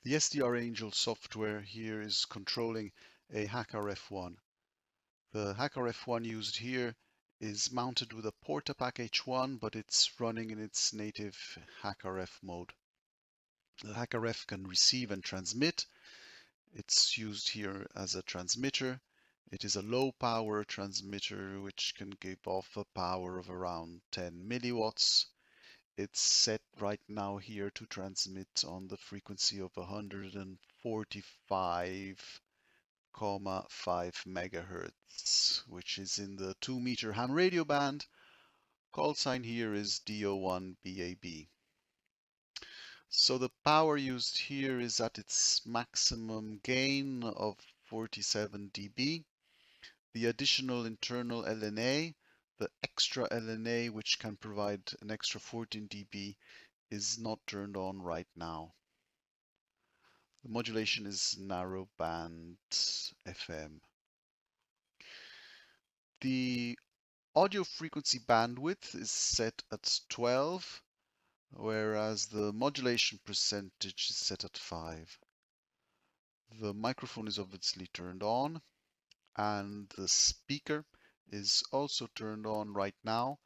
The SDRAngel software here is controlling a HackRF One. The HackRF One used here is mounted with a Portapack H1, but it's running in its native HackRF mode. The HackRF can receive and transmit. It's used here as a transmitter. It is a low power transmitter which can give off a power of around 10 milliwatts. It's set right now here to transmit on the frequency of 145.5 megahertz, which is in the 2-meter ham radio band. Call sign here is DO1BAB. So the power used here is at its maximum gain of 47 dB. The additional internal LNA, the extra LNA, which can provide an extra 14 dB, is not turned on right now. The modulation is narrow band FM. The audio frequency bandwidth is set at 12, whereas the modulation percentage is set at 5. The microphone is obviously turned on, and the speaker is also turned on right now.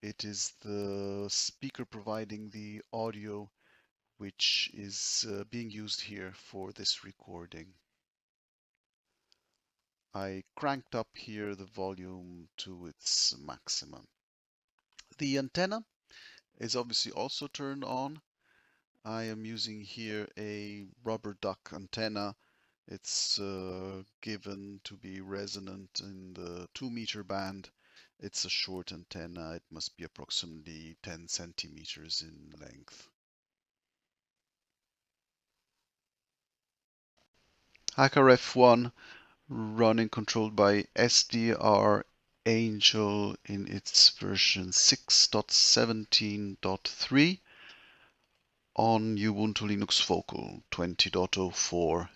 It is the speaker providing the audio which is being used here for this recording. I cranked up here the volume to its maximum. The antenna is obviously also turned on. I am using here a rubber duck antenna. It's given to be resonant in the 2-meter band. It's a short antenna. It must be approximately 10 centimeters in length. HackRF One running controlled by SDRAngel in its version 6.17.3 on Ubuntu Linux Focal 20.04.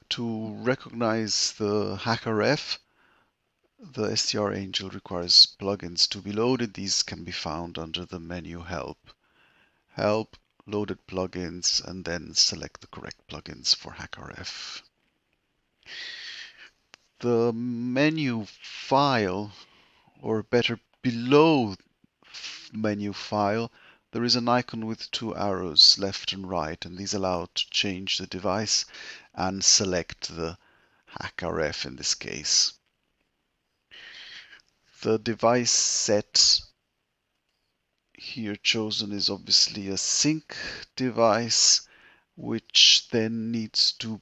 To recognize the HackRF, the SDRAngel requires plugins to be loaded. These can be found under the menu Help, Loaded Plugins, and then select the correct plugins for HackRF. The menu file, or better below menu file, there is an icon with 2 arrows left and right, and these allow to change the device and select the HackRF in this case. The device set here chosen is obviously a sync device, which then needs to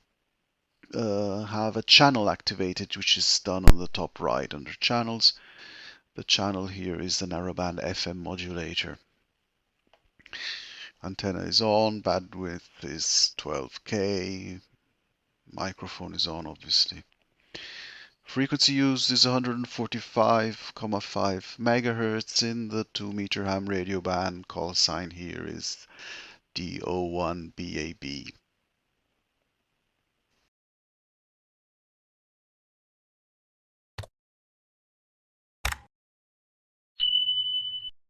have a channel activated, which is done on the top right under channels. The channel here is the narrowband FM modulator. Antenna is on, bandwidth is 12K, microphone is on obviously. Frequency used is 145.5 megahertz in the 2-meter ham radio band. Call sign here is DO1BAB.